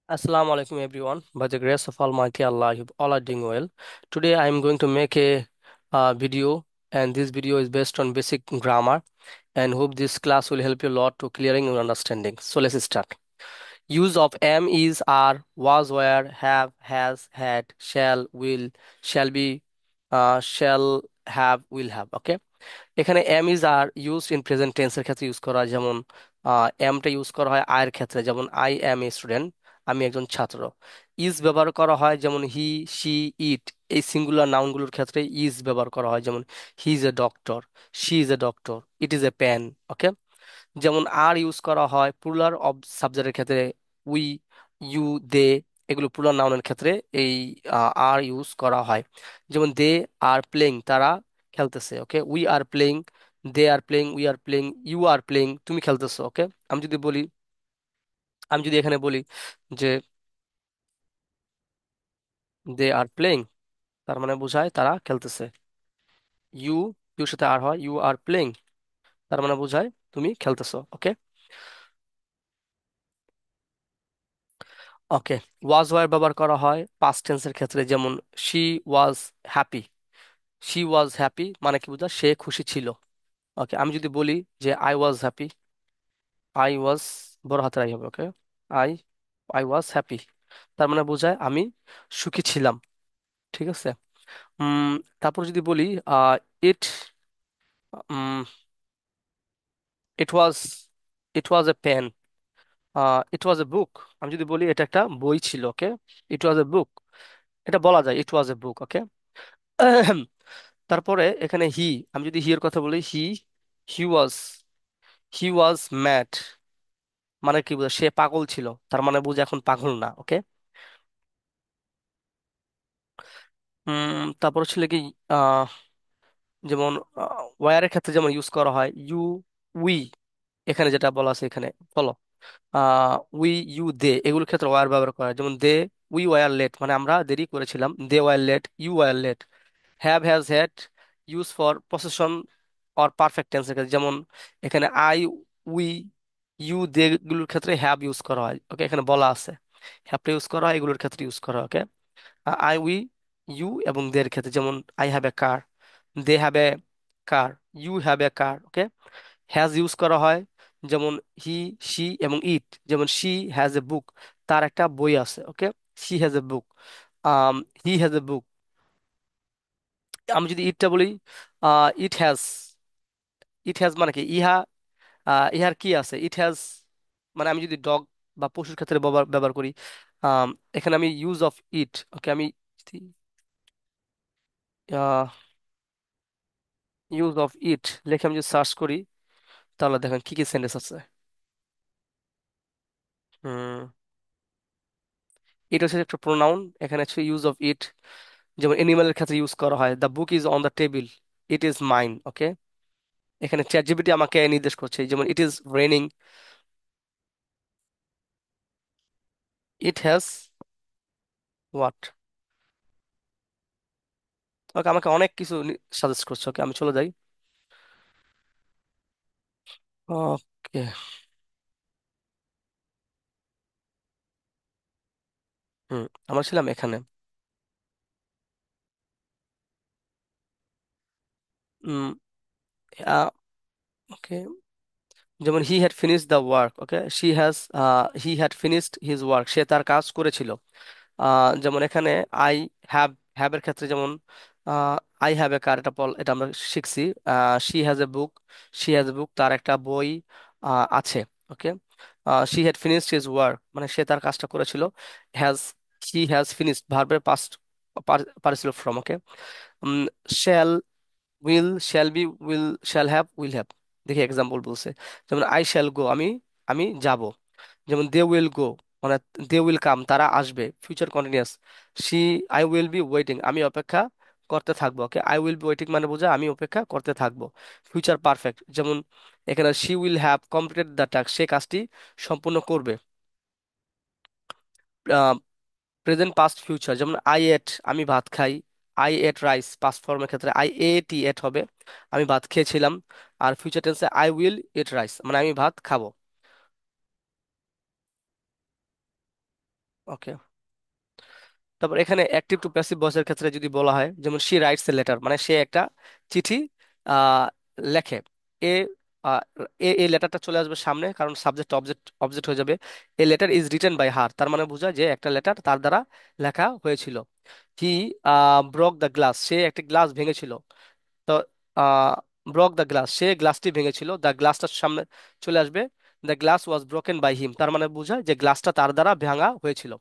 Assalamu alaikum everyone. By the grace of Almighty Allah, you all are doing well. Today I am going to make a video, and this video is based on basic grammar, and hope this class will help you a lot to clearing your understanding. So let's start. Use of am, is, are, was, were, have, has, had, shall, will, shall be, shall have, will have. Okay. এখানে am is are used in present টেন্সের ক্ষেত্রে use করা হয়, যেমন এমটা use করা হয় আয়ের ক্ষেত্রে, যেমন আই এম এ স্টুডেন্ট, আমি একজন ছাত্র। ইজ ব্যবহার করা হয় যেমন হি, শি, ইট, এই সিঙ্গুলার নাউনগুলোর ক্ষেত্রে ইজ ব্যবহার করা হয়, যেমন he is a doctor, she is a doctor, it is a pen. Okay. যেমন আর ইউজ করা হয় প্লুরাল অব সাবজেক্টের ক্ষেত্রে, উই, ইউ, দে, এগুলো প্লুরাল নাউনের ক্ষেত্রে এই আর ইউজ করা হয়। যেমন দে আর প্লেইং, তারা খেলতেছে। Okay, we are playing, they are playing, we are playing, you are playing, তুমি খেলতেছো। ওকে। আমি যদি বলি, আমি যদি এখানে বলি যে দে আর প্লেইং, তার মানে বোঝায় তারা খেলতেছে। ইউ, ইউর সাথে আর হয়, ইউ আর প্লেইং, তার মানে বোঝায় তুমি খেলতেছো। ওকে। ওকে। ওয়াজ ওয়ার ব্যবহার করা হয় পাস্ট টেন্সের ক্ষেত্রে, যেমন she was happy, she was happy মানে কি বোঝায়, সে খুশি ছিল। ওকে। আমি যদি বলি যে I was happy, I was বড় হাতের আই হবে। ওকে। আই আই ওয়াজ হ্যাপি, তার মানে বোঝায় আমি সুখী ছিলাম। ঠিক আছে। উম তারপর যদি বলি ইট ইট ওয়াজ ইট ওয়াজ a pen, it was A book, আমি যদি বলি এটা একটা বই ছিল। ওকে। ইট ওয়াজ এ বুক, এটা বলা যায় ইট ওয়াজ এ বুক। ওকে। তারপরে এখানে হি, আমি যদি হি এর কথা বলি, হি ওয়াজ হি ওয়াজ ম্যাড, মানে কি বোঝায়, সে পাগল ছিল, তার মানে বুঝে এখন পাগল না। ওকে। তারপর ছিল কি, আহ, যেমন ওয়ারের ক্ষেত্রে যেমন ইউজ করা হয় ইউ, উই, এখানে যেটা বলা আছে এখানে বলো, উই, ইউ, দে, এগুলোর ক্ষেত্রে ওয়ার ব্যবহার করা হয়। যেমন দে, উই ওয়ার লেট, মানে আমরা দেরি করেছিলাম, they were late, you were late. Have, has, had use for possession or perfect টেন্সের ক্ষেত্রে, যেমন এখানে আই, উই, ইউ, দে গুলোর ক্ষেত্রে হ্যাভ ইউজ করা হয়। ওকে, এখানে বলা আছে হ্যাভটা ইউজ করা হয়, এগুলোর ক্ষেত্রে ইউজ করা হয়। ওকে। আই, উই, ইউ এবং দের ক্ষেত্রে, যেমন I have a car, they have a car, you have a car. Okay. Has use করা হয় যেমন হি, শি এবং ইট, যেমন শি হ্যাজ এ বুক, তার একটা বই আছে। Okay. She has a book, he has a book. আমি যদি ইটটা বলি, ইট হ্যাজ, ইট হ্যাজ মানে কি ইহা, ইহার কি আছে, ইট হ্যাজ, মানে আমি যদি ডগ বা পশুর ক্ষেত্রে ব্যবহার ব্যবহার করি, আম, এখানে আমি ইউজ অফ ইট। ওকে। আমি ইউজ অফ ইট লিখে আমি যদি সার্চ করি, তাহলে দেখেন কি কি সেন্টেন্স আছে। হুম এটা হচ্ছে একটা প্রোনাউন, এখানে হচ্ছে ইউজ অফ ইট। যেমন এনিম্যালের ক্ষেত্রে ইউজ করা হয়, the book is on the table, it is mine. Okay. এখানে চ্যাট জিপিটি আমাকে নির্দেশ করছে, যেমন it is raining, it has what. Okay, আমাকে অনেক কিছু সাজেস্ট করছে। ওকে, আমি চলে যাই। ওকে। আমরা ছিলাম এখানে। Um okay. যেমন he had finished the work. Okay. He had finished his work, সে তার কাজ করেছিল। যেমন এখানে আই হ্যাভ, হ্যাভ এর ক্ষেত্রে যেমন আই হ্যাভ এ কার, এটা আমরা শিখছি। She has a book, she has a book, তার একটা বই আছে। Okay. She had finished his work, মানে সে তার কাজটা করেছিল। হ্যাজ, হি হ্যাজ ফিনিশড ভার্বের past participle form. Okay. Shall, will, shall be, will, shall have, will have. দেখি এক্সাম্পল বলছে, যেমন আই শ্যাল গো, আমি আমি যাব। যেমন দে উইল গো, মানে দে উইল কাম, তারা আসবে, future continuous. See, I will be waiting, আমি অপেক্ষা করতে থাকবো। Okay. I will be waiting মানে বোঝায় আমি অপেক্ষা করতে থাকবো। ফিউচার পারফেক্ট, যেমন এখানে she will have completed the task, সে কাজটি সম্পূর্ণ করবে। প্রেজেন্ট পাস্ট ফিউচার, যেমন আই এট, আমি ভাত খাই। আই এট রাইস, পাস্ট ফর্মের ক্ষেত্রে আই এট, ই এট হবে, আমি ভাত খেয়েছিলাম। আর ফিউচার টেন্সে আই উইল ইট রাইস, মানে আমি ভাত খাবো। ওকে। তারপর এখানে অ্যাক্টিভ টু প্যাসিভ ভয়েসের ক্ষেত্রে যদি বলা হয়, যেমন শি রাইটস এ লেটার, মানে সে একটা চিঠি আহ, লেখে। এ আহ, এই লেটারটা চলে আসবে সামনে, কারণ সাবজেক্ট অবজেক্ট অবজেক্ট হয়ে যাবে। A letter is written by her, তার মানে বোঝায় যে একটা লেটার তার দ্বারা লেখা হয়েছিল। হি ব্রক দ্য গ্লাস, সে একটি গ্লাস ভেঙেছিল। তো ব্রক দ্য গ্লাস, সে গ্লাসটি ভেঙেছিল। দ্য গ্লাসটা সামনে চলে আসবে, the glass was broken by him, তার মানে বোঝায় যে গ্লাসটা তার দ্বারা ভাঙা হয়েছিল,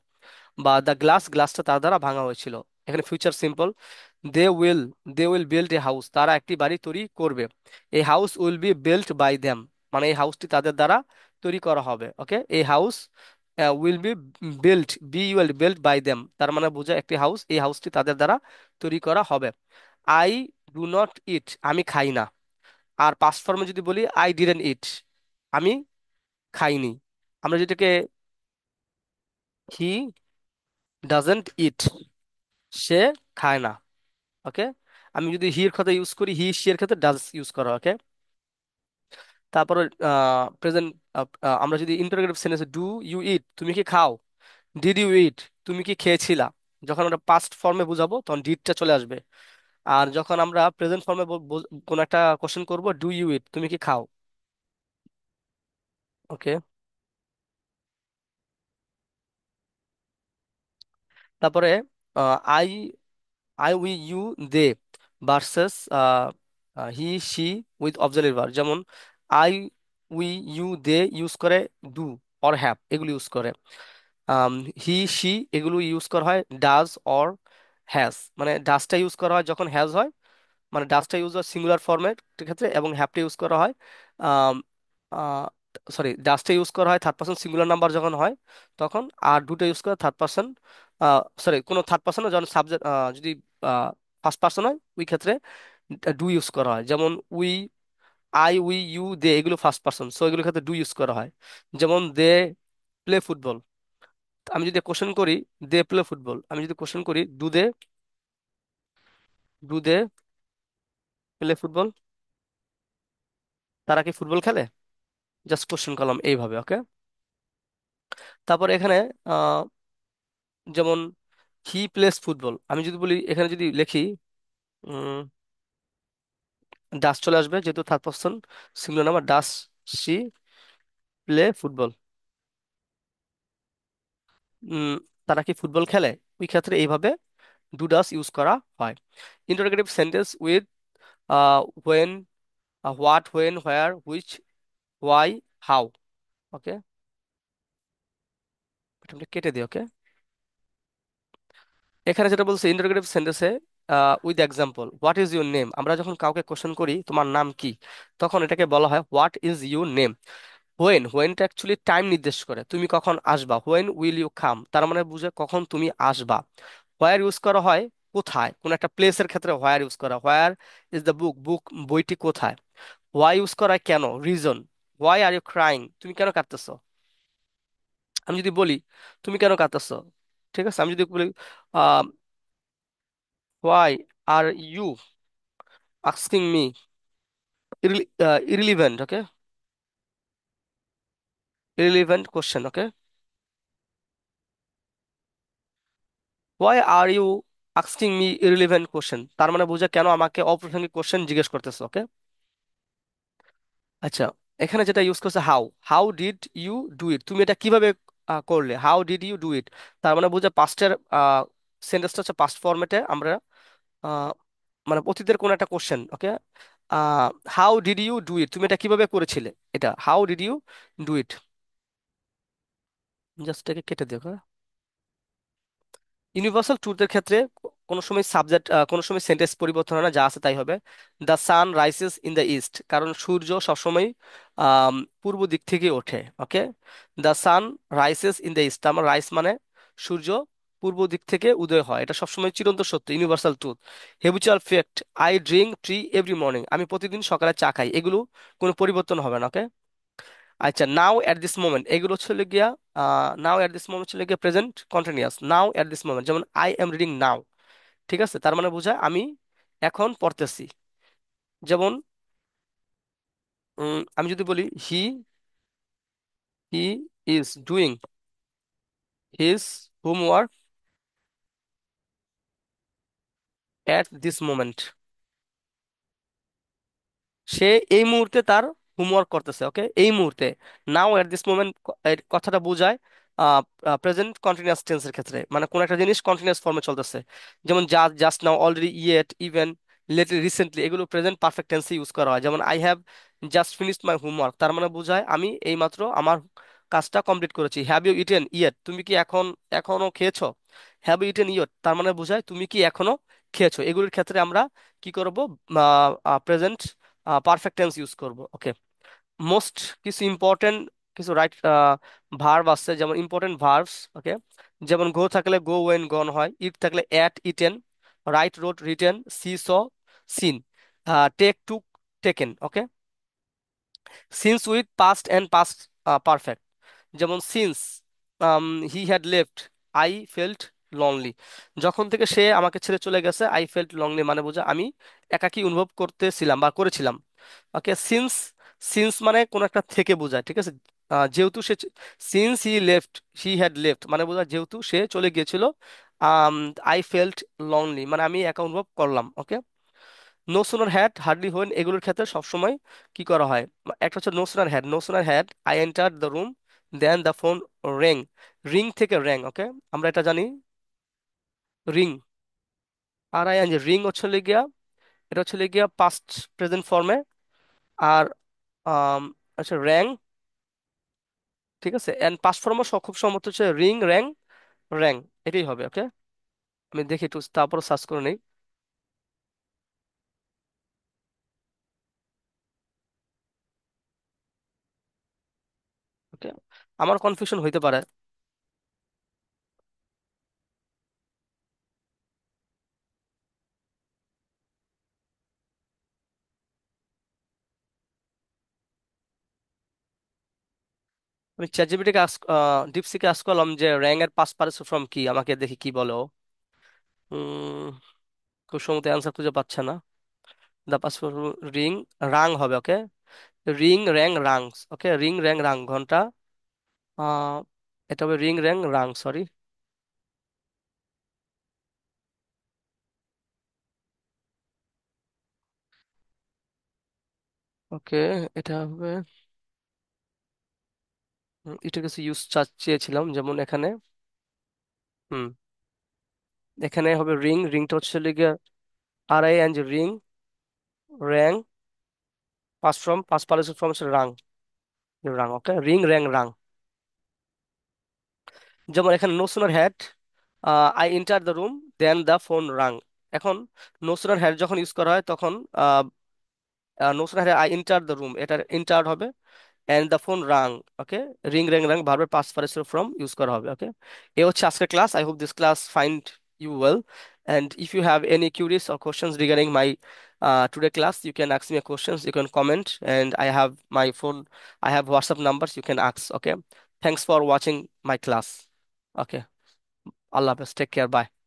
বা দ্য গ্লাসটা তার দ্বারা ভাঙা হয়েছিল। এখানে future simple. They will they will build a house, তারা একটি বাড়ি তৈরি করবে। এই house will be built by them, মানে এই হাউসটি তাদের দ্বারা তৈরি করা হবে। ওকে, এই house will be built, built by them, তার মানে বোঝায় একটি হাউস, এই হাউসটি তাদের দ্বারা তৈরি করা হবে। আই ডু নট ইট, আমি খাই না। আর পাস্ট ফর্মে যদি বলি, আই ডিডন্ট ইট, আমি খাইনি। আমরা যেটাকে হি ডাজন্ট ইট, সে খায় না। ওকে, আমি যদি হি এর কথা ইউজ করি, হি সি এর ক্ষেত্রে ডাজ ইউজ করা। ওকে, তারপরে প্রেজেন্ট, আমরা যদি ইন্টারোগেটিভ সেন্টেন্সে ডু ইউ ইট, তুমি কি খাও, ডিড ইউ ইট, তুমি কি খেয়েছিলা, যখন আমরা পাস্ট ফর্মে বুঝাবো তখন ডিডটা চলে আসবে। আর যখন আমরা প্রেজেন্ট ফর্মে কোন একটা কোশ্চেন করব, ডু ইউ ইট, তুমি কি খাও। ওকে, তারপরে I I we you they versus he she with auxiliary verb, যেমন I we you they use করে ডু অর হ্যাভ, এগুলো ইউজ করে। হি সি এগুলো ইউজ করা হয় ডাজ অর হ্যাজ, মানে ডাজটা ইউজ করা হয় যখন হ্যাজ হয়, মানে ডাজটা ইউজ হয় সিঙ্গুলার ফর্মের ক্ষেত্রে, এবং হ্যাভটা ইউজ করা হয় সরি, ডাজটা ইউজ করা হয় থার্ড পার্সন সিঙ্গুলার নাম্বার যখন হয় তখন। আর দুটো ইউজ করা থার্ড পার্সন, সরি, কোনো থার্ড পার্সন যখন সাবজেক্ট, যদি ফার্স্ট পার্সন হয় ওই ক্ষেত্রে ডু ইউজ করা হয়। যেমন উই, আই উই ইউ দে এগুলো ফার্স্ট পার্সন, সো এগুলোর ক্ষেত্রে ডু ইউজ করা হয়। যেমন দে প্লে ফুটবল, আমি যদি কোশ্চেন করি দে প্লে ফুটবল, আমি যদি কোশ্চেন করি ডু দে প্লে ফুটবল, তারা কি ফুটবল খেলে, জাস্ট কোশ্চেন করলাম এইভাবে। ওকে, তারপর এখানে আহ, যেমন হি প্লেস ফুটবল, আমি যদি বলি, এখানে যদি লিখি ডাস চলে আসবে, যেহেতু থার্ড পার্সন সিঙ্গুলার নাম্বার, ডাস সি প্লে ফুটবল, তারা কি ফুটবল খেলে, ওই ক্ষেত্রে এইভাবে ডু ডাস ইউজ করা হয়। Interrogative sentence with when, what, when, where, which, why, how. Okay, এটা আমরা কেটে দিই। ওকে, এখানে যেটা বলছে ইন্টারোগেটিভ সেন্টেন্সে with example, what is your name, আমরা যখন কাউকে কোশ্চেন করি তোমার নাম কি, তখন এটাকে বলা হয় হোয়াট ইজ ইউর নেম। হোয়েনটা অ্যাকচুয়ালি টাইম নির্দেশ করে, তুমি কখন আসবা, হোয়েন উইল ইউ কাম, তার মানে বুঝে কখন তুমি আসবা। হোয়ার ইউজ করা হয় কোথায়, কোন একটা প্লেসের ক্ষেত্রে হোয়ার ইউজ করা, হোয়ার ইজ দ্য বুক, বইটি কোথায়। হোয়াই ইউজ করা হয় কেন, reason, why are you crying, তুমি কেন কাঁদতেছো। আমি যদি বলি তুমি কেন কাঁদতেছো, ঠিক আছে, আমি যদি বলি why are you asking me, irrelevant, okay, irrelevant question. Okay, why are you asking me irrelevant question, তার মানে বোঝা কেন আমাকে অপ্রাসঙ্গিক কোশ্চেন জিজ্ঞেস করতেছো। ওকে, আচ্ছা, এখানে যেটা ইউজ করছে how, how did you do it, তুমি এটা কিভাবে করলে, how did you do it, তার মানে বোঝা পাস্টের সেন্টেন্সটা হচ্ছে পাস্ট ফরম্যাটে আমরা আহ, মানে অতীতের কোন একটা question. Okay, how did you do it, তুমি এটা কিভাবে করেছিলে, এটা how did you do it. Just এটাকে কেটে দিও। ইউনিভার্সাল ট্রুথের ক্ষেত্রে কোনো সময় সাবজেক্ট, কোনো সময় সেন্টেন্স পরিবর্তন হয় না, যা আছে তাই হবে। The sun rises in the east, কারণ সূর্য সবসময় আম, পূর্ব দিক থেকে ওঠে। Okay, the sun rises in the east, আমার রাইস মানে সূর্য পূর্ব দিক থেকে উদয় হয়, এটা সবসময় চিরন্তন সত্য, universal truth. Habitual fact, I drink tree every morning, আমি প্রতিদিন সকালে চা খাই, এগুলো কোনো পরিবর্তন হবে না। ওকে, আচ্ছা, নাও এট দিস মোমেন্ট, এগুলো হচ্ছে গিয়া নাও এট দিস মোমেন্ট ছিল গিয়া present continuous, now at this moment, যেমন আই এম রিডিং নাও, ঠিক আছে, তার মানে বোঝায় আমি এখন পড়তেছি। যেমন আমি যদি বলি he he is doing his homework at this moment. সে এই মুহূর্তে তার হোমওয়ার্ক করতেছে, ওকে, এই মুহূর্তে। নাও এট দিস মোমেন্ট কথাটা বোঝায় প্রেজেন্ট কন্টিনিউয়াস টেন্সের ক্ষেত্রে, মানে কোন একটা জিনিস কন্টিনিউয়াস ফর্মে চলতেছে। যেমন just, just now, already, yet, even, lately, recently, এগুলো প্রেজেন্ট পারফেক্ট টেন্সে ইউজ করা হয়। যেমন I have just finished my homework, তার মানে বোঝায় আমি এইমাত্র আমার কাজটা কমপ্লিট করেছি। হ্যাভ ইউ ইটেন ইয়েট, তুমি কি এখনো খেয়েছো? হ্যাভ ইউ ইটেন ইয়েট তার মানে বোঝায় তুমি কি এখনো খেয়েছো। এগুলোর ক্ষেত্রে আমরা কি করব? প্রেজেন্ট পারফেক্ট টেন্স ইউজ করব, ওকে। মোস্ট কিছু ইম্পর্টেন্ট কিছু রাইট ভার্ব আছে, যেমন ইম্পর্টেন্ট ভার্বস, ওকে। যেমন গো থাকলে গো, ওয়েন গন হয়। ইট থাকলে ate eaten, write wrote written, see saw seen, take took taken, okay. Since with past and past perfect, যেমন since he had left I felt lonely, যখন থেকে সে আমাকে ছেড়ে চলে গেছে, আই ফেল্ট লনলি মানে বোঝা আমি একাকী অনুভব করতেছিলাম বা করেছিলাম, ওকে। সিন্স, সিন্স মানে কোন একটা থেকে বোঝায়, ঠিক আছে। যেহেতু সে, since he left, he had left মানে বোঝায় যেহেতু সে চলে গিয়েছিল। আই ফেল্ট লনলি মানে আমি একা অনুভব করলাম, okay. No sooner had, hardly when, এগুলোর ক্ষেত্রে সবসময় কি করা হয়? একটা হচ্ছে no sooner had, no sooner had I enter the room then the phone ring, ring থেকে র্যাং, ওকে। আমরা এটা জানি, রিং, আর আই এন জি, রিং হচ্ছে গিয়া, এটা হচ্ছে গিয়া পাস্ট প্রেজেন্ট ফর্মে। আর আম, আচ্ছা র্যাং, ঠিক আছে, এন্ড পাস্ট ফর্মও খুব সম্ভবত হচ্ছে রিং, র্যাং, র্যাং, এটাই হবে, ওকে। আমি দেখি একটু তারপর সার্চ করে নিই, ওকে। আমার কনফিউশন হইতে পারে। আমি চ্যাটজিপিটিকে ডিপসিকে আস্ক করলাম যে র্যাং এর পাস্ট পার্টিসিপল ফর্ম কি, আমাকে দেখি কি বলো। উম, খুব সম্ভবত অ্যান্সার খুঁজে পাচ্ছে না। দা পাসপোর্ট, রিং, রাং হবে, ওকে। রিং র্যাং রাং, ওকে, রিং র্যাং রাং ঘন্টা। আহ, এটা হবে রিং র্যাং রাং, সরি, ওকে। এটা হবে, এটা কিছু ইউজ চেয়েছিলাম, যেমন এখানে, হুম, এখানে হবে রিং, রিংটা হচ্ছে লিগে আর I N G, ring, rang, past form, past participle form হচ্ছে রাং, রাং, ওকে, রিং র্যাং রাং। যেমন এখানে no sooner had I enter the room then the phone রাং। এখন নো সুনার হ্যাড যখন ইউজ করা হয় তখন no sooner had I enter the room, এটা enter হবে, and the phone Rang, okay. Ring rang রাং ভার্বের পাস্ট পার্টিসিপল ফর্ম ইউজ করা হবে, ওকে। এ হচ্ছে আজকের class. I hope this class find you well, and if you have any queries or questions regarding my today class, you can ask me a questions, you can comment, and I have my phone, I have WhatsApp numbers, you can ask, okay. Thanks for watching my class, okay. Allah Hafiz, take care, bye.